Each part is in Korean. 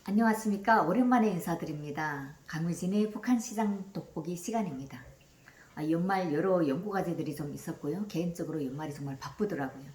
안녕하십니까. 오랜만에 인사드립니다. 강유진의 북한시장 돋보기 시간입니다. 연말 여러 연구과제들이 좀 있었고요. 개인적으로 연말이 정말 바쁘더라고요.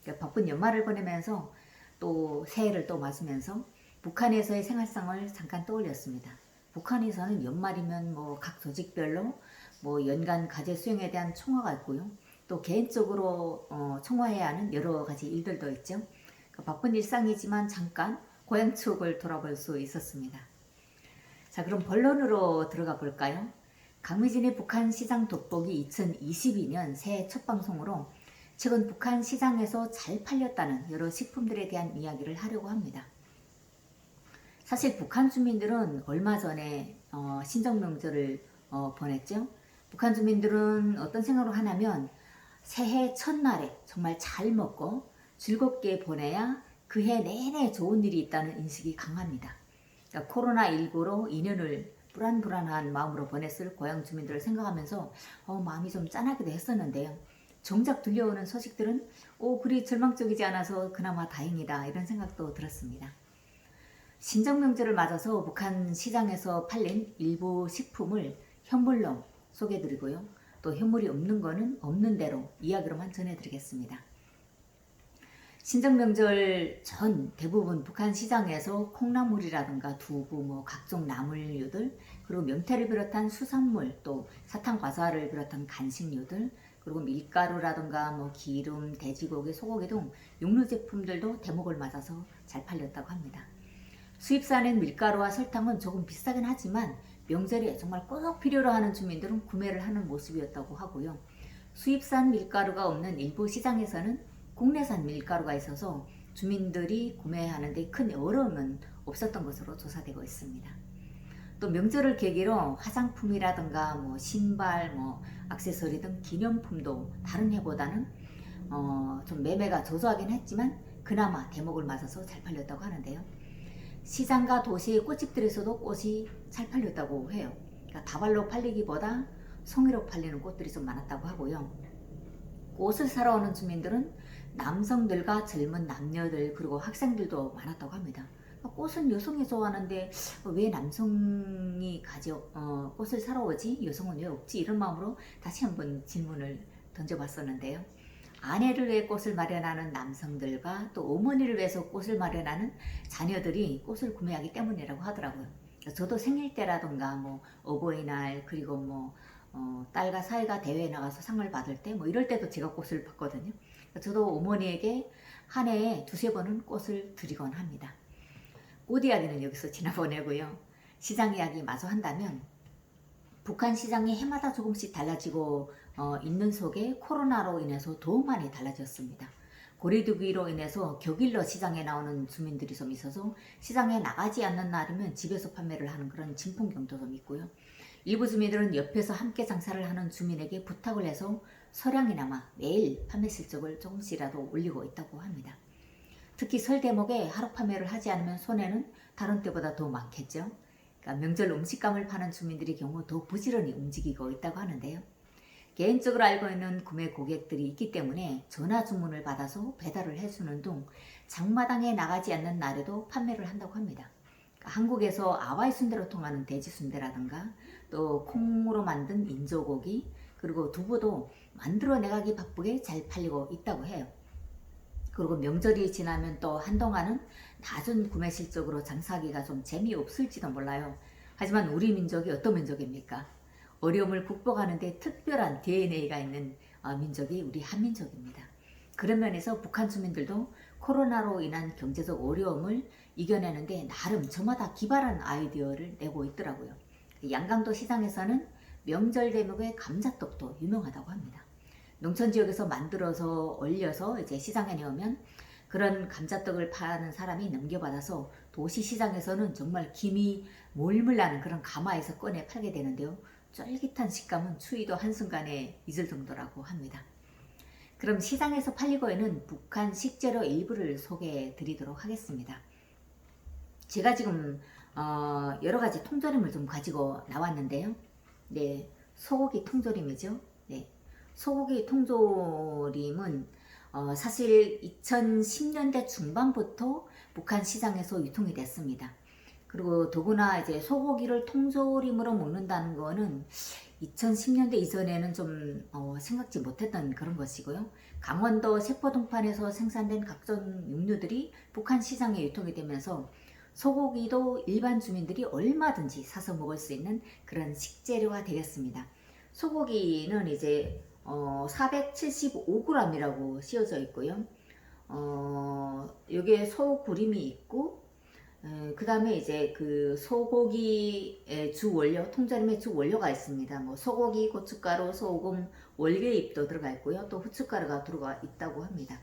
그러니까 바쁜 연말을 보내면서 또 새해를 또 맞으면서 북한에서의 생활상을 잠깐 떠올렸습니다. 북한에서는 연말이면 뭐 각 조직별로 뭐 연간 과제 수행에 대한 총화가 있고요. 또 개인적으로 총화해야 하는 여러 가지 일들도 있죠. 바쁜 일상이지만 잠깐 고향 추억을 돌아볼 수 있었습니다. 자, 그럼 본론으로 들어가 볼까요? 강미진의 북한 시장 돋보기 2022년 새해 첫 방송으로 최근 북한 시장에서 잘 팔렸다는 여러 식품들에 대한 이야기를 하려고 합니다. 사실 북한 주민들은 얼마 전에 신정명절을 보냈죠. 북한 주민들은 어떤 생각을 하냐면 새해 첫날에 정말 잘 먹고 즐겁게 보내야 그 해 내내 좋은 일이 있다는 인식이 강합니다. 그러니까 코로나19로 2년을 불안불안한 마음으로 보냈을 고향 주민들을 생각하면서 마음이 좀 짠하기도 했었는데요. 정작 들려오는 소식들은 그리 절망적이지 않아서 그나마 다행이다 이런 생각도 들었습니다. 신정명절을 맞아서 북한 시장에서 팔린 일부 식품을 현물로 소개해드리고요. 또 현물이 없는 거는 없는 대로 이야기로만 전해드리겠습니다. 신정명절 전 대부분 북한 시장에서 콩나물이라든가 두부, 뭐 각종 나물류들, 그리고 명태를 비롯한 수산물, 또 사탕과자를 비롯한 간식류들, 그리고 밀가루라든가 뭐 기름, 돼지고기, 소고기 등 육류 제품들도 대목을 맞아서 잘 팔렸다고 합니다. 수입산인 밀가루와 설탕은 조금 비싸긴 하지만 명절에 정말 꼭 필요로 하는 주민들은 구매를 하는 모습이었다고 하고요. 수입산 밀가루가 없는 일부 시장에서는 국내산 밀가루가 있어서 주민들이 구매하는데 큰 어려움은 없었던 것으로 조사되고 있습니다. 또 명절을 계기로 화장품이라든가 뭐 신발, 뭐 액세서리 등 기념품도 다른 해보다는 좀 매매가 저조하긴 했지만 그나마 대목을 맞아서 잘 팔렸다고 하는데요. 시장과 도시의 꽃집들에서도 꽃이 잘 팔렸다고 해요. 그러니까 다발로 팔리기보다 송이로 팔리는 꽃들이 좀 많았다고 하고요. 꽃을 사러 오는 주민들은 남성들과 젊은 남녀들 그리고 학생들도 많았다고 합니다. 꽃은 여성이 좋아하는데 왜 남성이 꽃을 사러 오지? 여성은 왜 없지? 이런 마음으로 다시 한번 질문을 던져봤었는데요. 아내를 위해 꽃을 마련하는 남성들과 또 어머니를 위해서 꽃을 마련하는 자녀들이 꽃을 구매하기 때문이라고 하더라고요. 저도 생일 때라든가 뭐 어버이날 그리고 뭐 딸과 사이가 대회에 나가서 상을 받을 때 뭐 이럴 때도 제가 꽃을 받거든요. 저도 어머니에게 한 해에 두세 번은 꽃을 드리곤 합니다. 꽃 이야기는 여기서 지나보내고요. 시장 이야기 마저 한다면 북한 시장이 해마다 조금씩 달라지고 있는 속에 코로나로 인해서 더 많이 달라졌습니다. 고리두기로 인해서 격일로 시장에 나오는 주민들이 좀 있어서 시장에 나가지 않는 날이면 집에서 판매를 하는 그런 진풍경도 좀 있고요. 일부 주민들은 옆에서 함께 장사를 하는 주민에게 부탁을 해서 소량이나마 매일 판매 실적을 조금씩이라도 올리고 있다고 합니다. 특히 설 대목에 하루 판매를 하지 않으면 손해는 다른 때보다 더 많겠죠. 그러니까 명절 음식감을 파는 주민들의 경우 더 부지런히 움직이고 있다고 하는데요. 개인적으로 알고 있는 구매 고객들이 있기 때문에 전화 주문을 받아서 배달을 해주는 등 장마당에 나가지 않는 날에도 판매를 한다고 합니다. 그러니까 한국에서 아와이 순대로 통하는 돼지 순대라든가 또 콩으로 만든 인조고기 그리고 두부도 만들어내가기 바쁘게 잘 팔리고 있다고 해요. 그리고 명절이 지나면 또 한동안은 낮은 구매 실적으로 장사하기가 좀 재미없을지도 몰라요. 하지만 우리 민족이 어떤 민족입니까? 어려움을 극복하는 데 특별한 DNA가 있는 민족이 우리 한민족입니다. 그런 면에서 북한 주민들도 코로나로 인한 경제적 어려움을 이겨내는데 나름 저마다 기발한 아이디어를 내고 있더라고요. 양강도 시장에서는 명절 대목의 감자떡도 유명하다고 합니다. 농촌 지역에서 만들어서 얼려서 이제 시장에 내오면 그런 감자떡을 파는 사람이 넘겨받아서 도시 시장에서는 정말 김이 몰물 나는 그런 가마에서 꺼내 팔게 되는데요. 쫄깃한 식감은 추위도 한순간에 잊을 정도라고 합니다. 그럼 시장에서 팔리고 있는 북한 식재료 일부를 소개해 드리도록 하겠습니다. 제가 지금 여러 가지 통조림을 좀 가지고 나왔는데요. 네, 소고기 통조림이죠. 네, 소고기 통조림은 사실 2010년대 중반부터 북한 시장에서 유통이 됐습니다. 그리고 더구나 이제 소고기를 통조림으로 먹는다는 거는 2010년대 이전에는 좀 생각지 못했던 그런 것이고요. 강원도 세포동판에서 생산된 각종 육류들이 북한 시장에 유통이 되면서 소고기도 일반 주민들이 얼마든지 사서 먹을 수 있는 그런 식재료가 되겠습니다. 소고기는 이제 475g이라고 씌워져 있고요. 여기에 소구림이 있고, 그 다음에 이제 그 소고기의 주 원료, 통조림의 주 원료가 있습니다. 뭐 소고기, 고춧가루, 소금, 월계잎도 들어가 있고요. 또 후춧가루가 들어가 있다고 합니다.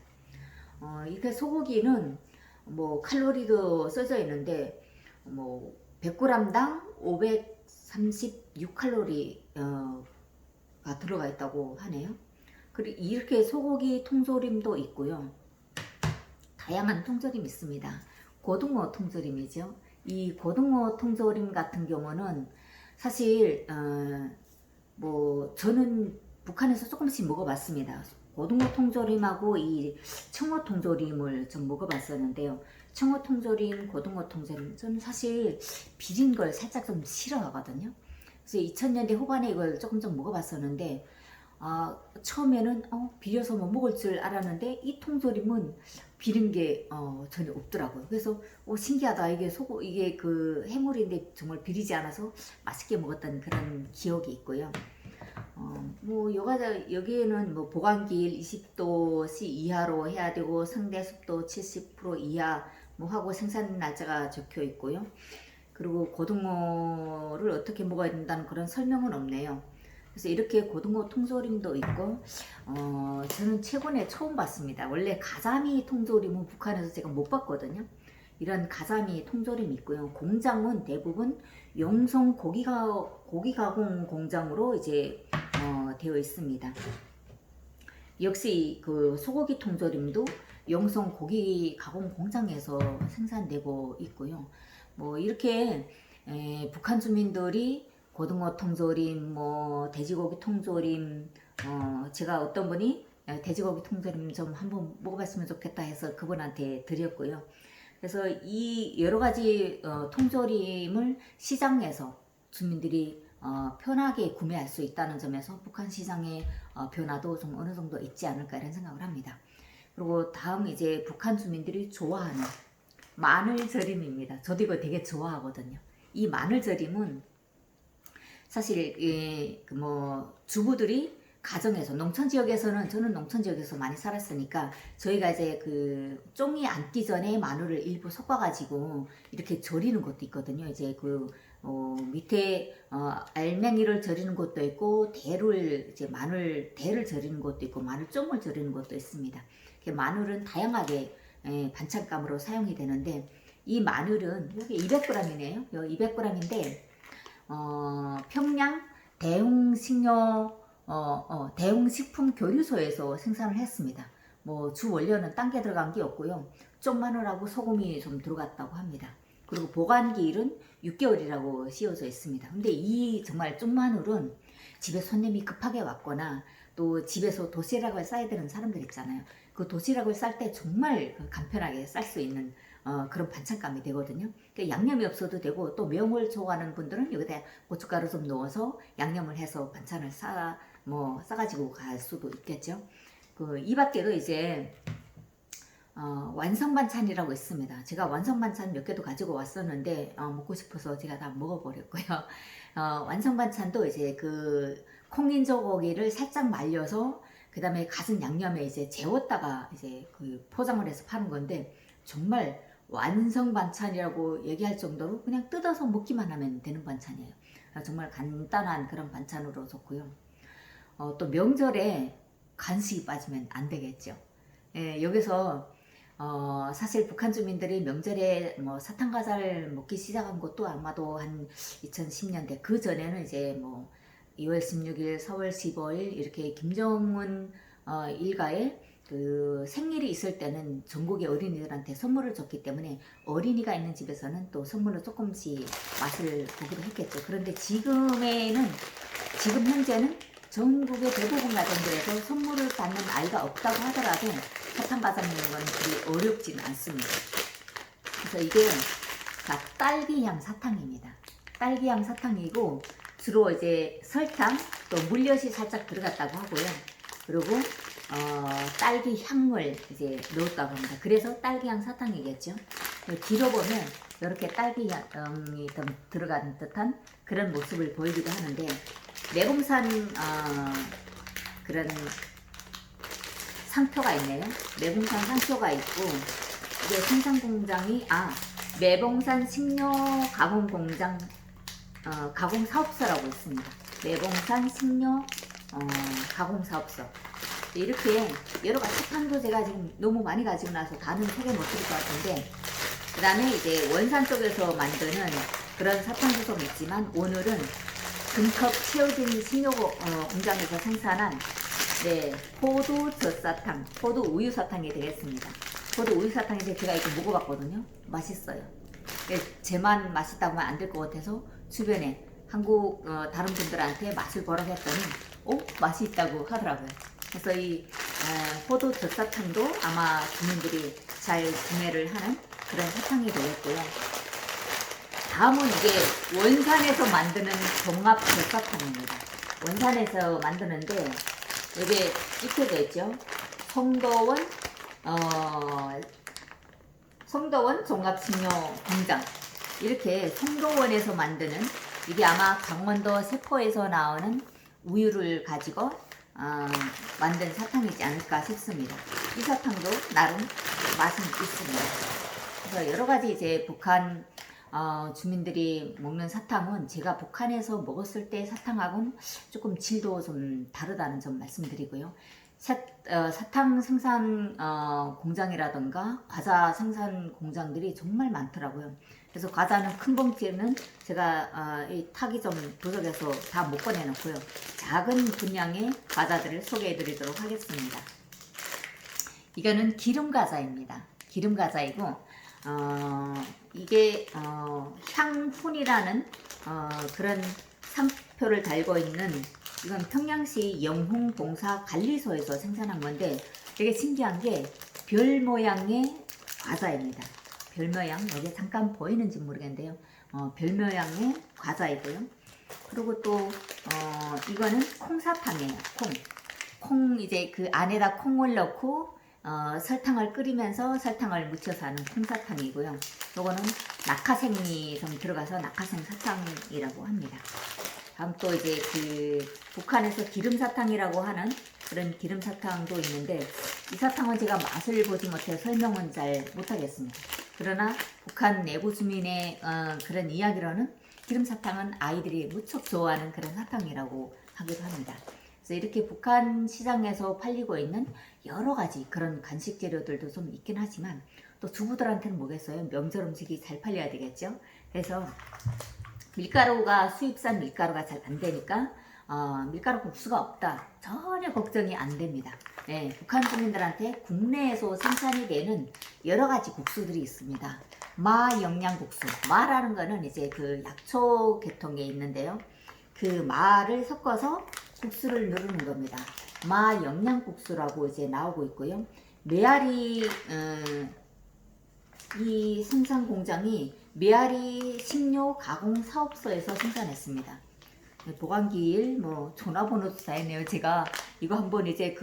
이렇게 소고기는 뭐 칼로리도 써져 있는데 뭐 100g당 536칼로리가 들어가 있다고 하네요. 그리고 이렇게 소고기 통조림도 있고요. 다양한 통조림이 있습니다. 고등어 통조림이죠. 이 고등어 통조림 같은 경우는 사실 뭐 저는 북한에서 조금씩 먹어봤습니다. 고등어 통조림하고 이 청어 통조림을 좀 먹어봤었는데요. 청어 통조림, 고등어 통조림, 저는 사실 비린 걸 살짝 좀 싫어하거든요. 그래서 2000년대 후반에 이걸 조금 먹어봤었는데 처음에는 비려서 뭐 먹을 줄 알았는데 이 통조림은 비린 게 전혀 없더라고요. 그래서 신기하다. 이게 그 해물인데 정말 비리지 않아서 맛있게 먹었던 그런 기억이 있고요. 뭐 여기에는 뭐 보관기일 20도씨 이하로 해야 되고 상대 습도 70% 이하 뭐 하고 생산 날짜가 적혀 있고요. 그리고 고등어를 어떻게 먹어야 된다는 그런 설명은 없네요. 그래서 이렇게 고등어 통조림도 있고, 저는 최근에 처음 봤습니다. 원래 가자미 통조림은 북한에서 제가 못 봤거든요. 이런 가자미 통조림이 있고요. 공장은 대부분 용성 고기 가공 공장으로 이제 되어 있습니다. 역시 그 소고기 통조림도 용성 고기 가공 공장에서 생산되고 있고요. 뭐 이렇게 북한 주민들이 고등어 통조림, 뭐 돼지고기 통조림, 제가 어떤 분이 돼지고기 통조림 좀 한번 먹어봤으면 좋겠다 해서 그분한테 드렸고요. 그래서 이 여러 가지 통조림을 시장에서 주민들이 편하게 구매할 수 있다는 점에서 북한 시장의 변화도 좀 어느 정도 있지 않을까 이런 생각을 합니다. 그리고 다음 이제 북한 주민들이 좋아하는 마늘절임입니다. 저도 이거 되게 좋아하거든요. 이 마늘절임은 사실 뭐 주부들이 가정에서 농촌 지역에서는 저는 농촌 지역에서 많이 살았으니까 저희가 이제 그 쫑이 앉기 전에 마늘을 일부 섞어가지고 이렇게 절이는 것도 있거든요. 이제 그 밑에 알맹이를 절이는 것도 있고 대를 이제 마늘 대를 절이는 것도 있고 마늘 쫑을 절이는 것도 있습니다. 마늘은 다양하게 반찬감으로 사용이 되는데 이 마늘은 여기 200g이네요. 200g인데 평양 대웅식품 교류소에서 생산을 했습니다. 뭐 주 원료는 딴 게 들어간 게 없고요. 쪽마늘하고 소금이 좀 들어갔다고 합니다. 그리고 보관기일은 6개월이라고 씌워져 있습니다. 근데 이 정말 쪽마늘은 집에 손님이 급하게 왔거나 또 집에서 도시락을 싸야 되는 사람들 있잖아요. 그 도시락을 쌀 때 정말 간편하게 쌀 수 있는 그런 반찬감이 되거든요. 그러니까 양념이 없어도 되고 또 매운 좋아하는 분들은 여기다 고춧가루 좀 넣어서 양념을 해서 반찬을 싸가지고 갈 수도 있겠죠. 이 밖에도 이제 완성 반찬이라고 있습니다. 제가 완성 반찬 몇 개도 가지고 왔었는데 먹고 싶어서 제가 다 먹어버렸고요. 완성 반찬도 이제 그 콩민저고기를 살짝 말려서 그 다음에 갖은 양념에 이제 재웠다가 이제 그 포장을 해서 파는 건데 정말 완성 반찬이라고 얘기할 정도로 그냥 뜯어서 먹기만 하면 되는 반찬이에요. 정말 간단한 그런 반찬으로 좋고요. 또 명절에 간식이 빠지면 안 되겠죠. 여기서 사실 북한 주민들이 명절에 뭐 사탕과자를 먹기 시작한 것도 아마도 한 2010년대 그 전에는 이제 뭐 2월 16일, 4월 15일 이렇게 김정은 일가의 그 생일이 있을 때는 전국의 어린이들한테 선물을 줬기 때문에 어린이가 있는 집에서는 또 선물을 조금씩 맛을 보기도 했겠죠. 그런데 지금 현재는 전국의 대부분 가정들에서 선물을 받는 아이가 없다고 하더라도 사탕 과자 먹는 건 그리 어렵지는 않습니다. 그래서 이게 자, 딸기향 사탕입니다. 딸기향 사탕이고 주로 이제 설탕 또 물엿이 살짝 들어갔다고 하고요. 그리고 딸기 향을 이제 넣었다고 합니다. 그래서 딸기향 사탕이겠죠. 뒤로 보면 이렇게 딸기 향이 들어간 듯한 그런 모습을 보이기도 하는데, 매봉산 그런 상표가 있네요. 매봉산 상표가 있고, 이게 생산 공장이 매봉산 식료 가공 공장 가공 사업소라고 있습니다. 매봉산 식료 가공 사업소. 이렇게 여러 가지 사탕도 제가 지금 너무 많이 가지고 나서 다는 소개 못 드릴 것 같은데, 그 다음에 이제 원산 쪽에서 만드는 그런 사탕도 좀 있지만, 오늘은 금컵 채워진 식료 공장에서 생산한 포도 젖사탕, 포도 우유 사탕이 되겠습니다. 포도 우유 사탕인데 제가 이거 먹어봤거든요. 맛있어요. 제만 맛있다고 하면 안 될 것 같아서 주변에 한국 다른 분들한테 맛을 보라고 했더니 맛이 있다고 하더라고요. 그래서 이 포도 젖사탕도 아마 주민들이 잘 구매를 하는 그런 사탕이 되겠고요. 다음은 이게 원산에서 만드는 종합 젖사탕입니다. 원산에서 만드는데 이게 이렇게 되죠. 송도원 종합식료공장, 이렇게 송도원에서 만드는, 이게 아마 강원도 세포에서 나오는 우유를 가지고 만든 사탕이지 않을까 싶습니다. 이 사탕도 나름 맛은 있습니다. 그래서 여러 가지 이제 북한 주민들이 먹는 사탕은 제가 북한에서 먹었을 때 사탕하고는 조금 질도 좀 다르다는 점 말씀드리고요. 사탕 생산 공장이라든가 과자 생산 공장들이 정말 많더라고요. 그래서 과자는 큰 봉지는 제가 탁이 좀 부족해서 다 못 꺼내놓고요. 작은 분량의 과자들을 소개해 드리도록 하겠습니다. 이거는 기름 과자입니다. 기름 과자이고 이게 향훈이라는 그런 상표를 달고 있는, 이건 평양시 영흥봉사관리소에서 생산한 건데, 되게 신기한 게 별 모양의 과자입니다. 별 모양, 여기 잠깐 보이는지 모르겠는데요. 별 모양의 과자이고요. 그리고 또 이거는 콩사탕이에요. 콩 이제 그 안에다 콩을 넣고 설탕을 끓이면서 설탕을 묻혀서 하는 콩사탕이고요. 요거는 낙하생이 좀 들어가서 낙하생 사탕이라고 합니다. 다음 또 이제 그 북한에서 기름사탕이라고 하는 그런 기름사탕도 있는데, 이 사탕은 제가 맛을 보지 못해 설명은 잘 못하겠습니다. 그러나 북한 내부 주민의 그런 이야기로는 기름사탕은 아이들이 무척 좋아하는 그런 사탕이라고 하기도 합니다. 그래서 이렇게 북한 시장에서 팔리고 있는 여러 가지 그런 간식 재료들도 좀 있긴 하지만, 또 주부들한테는 뭐겠어요? 명절 음식이 잘 팔려야 되겠죠? 그래서 밀가루가, 수입산 밀가루가 잘 안 되니까 밀가루 국수가 없다, 전혀 걱정이 안 됩니다. 네, 북한 주민들한테 국내에서 생산이 되는 여러 가지 국수들이 있습니다. 마 영양국수, 마라는 거는 이제 그 약초 계통에 있는데요. 그 마를 섞어서 국수를 누르는 겁니다. 마 영양국수라고 이제 나오고 있고요. 메아리 이 생산 공장이 메아리 식료 가공 사업소에서 생산했습니다. 보관기일 전화번호도 다 있네요. 제가 이거 한번 이제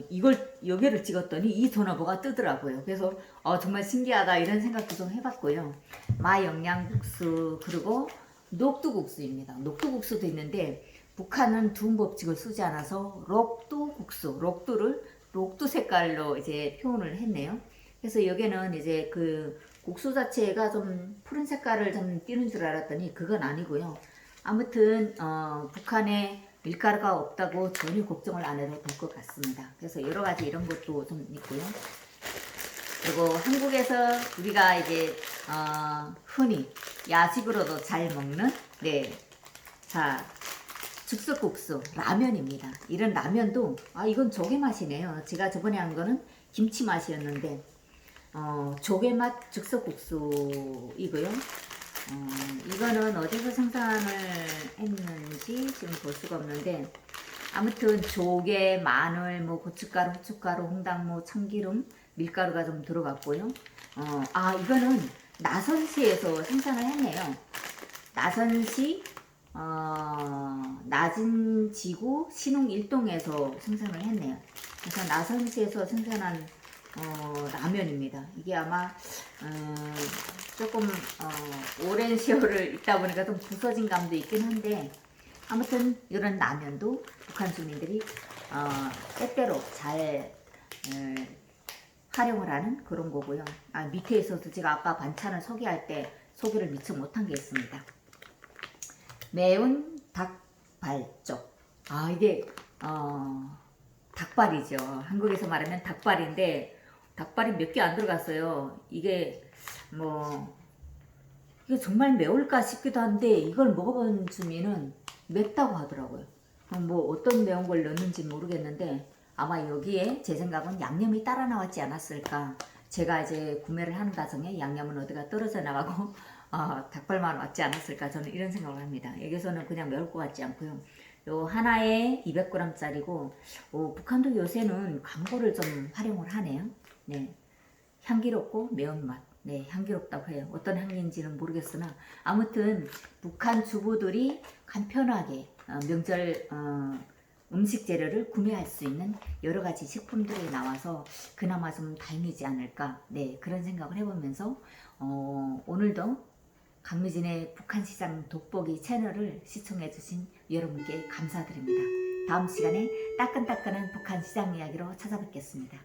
이걸 여기를 찍었더니 이 전화번호가 뜨더라고요. 그래서 정말 신기하다 이런 생각도 좀 해봤고요. 마 영양국수, 그리고 녹두국수입니다. 녹두국수도 있는데 북한은 두음 법칙을 쓰지 않아서 록두국수, 록두를 녹두 색깔로 이제 표현을 했네요. 그래서 여기는 이제 그 국수 자체가 좀 푸른 색깔을 좀 띠는 줄 알았더니 그건 아니고요. 아무튼 북한에 밀가루가 없다고 전혀 걱정을 안 해도 될 것 같습니다. 그래서 여러 가지 이런 것도 좀 있고요. 그리고 한국에서 우리가 이제 흔히 야식으로도 잘 먹는 즉석국수, 라면입이니다 이런 라면도 이건 조개 맛이네요. 제가 저번에 한 거는 김치 맛이었는데 조개 맛 즉석국수이고요. 이거는 어디서 생산을 했는지 지금 볼 수가 없는데, 아무튼 조개, 마늘, 고춧가루, 후춧가루, 홍당무, 참기름, 밀가루가 좀 들어갔고요. 이거는 나선시에서 생산을 했네요. 나선시 낮은 지구 신흥 일동에서 생산을 했네요. 그래서 나선시에서 생산한 라면입니다. 이게 아마 조금 오랜 세월을 있다 보니까 좀 부서진 감도 있긴 한데, 아무튼 이런 라면도 북한 주민들이 때때로 잘 활용을 하는 그런 거고요. 밑에 있어서 제가 아까 반찬을 소개할 때 소개를 미처 못한 게 있습니다. 매운 닭발쪽. 이게 닭발이죠. 한국에서 말하면 닭발인데 닭발이 몇 개 안 들어갔어요. 이게 이게 정말 매울까 싶기도 한데, 이걸 먹어본 주민은 맵다고 하더라고요. 어떤 매운 걸 넣는지 모르겠는데 아마 여기에 제 생각은 양념이 따라 나왔지 않았을까. 제가 이제 구매를 하는 과정에 양념은 어디가 떨어져 나가고 닭발만 왔지 않았을까, 저는 이런 생각을 합니다. 여기서는 그냥 매울 것 같지 않고요. 요 하나에 200g짜리고 북한도 요새는 광고를 좀 활용을 하네요. 네, 향기롭고 매운맛. 네, 향기롭다고 해요. 어떤 향인지는 모르겠으나 아무튼 북한 주부들이 간편하게 명절 음식 재료를 구매할 수 있는 여러 가지 식품들이 나와서 그나마 좀 다행이지 않을까. 네, 그런 생각을 해보면서 오늘도 강미진의 북한시장 돋보기 채널을 시청해주신 여러분께 감사드립니다. 다음 시간에 따끈따끈한 북한시장 이야기로 찾아뵙겠습니다.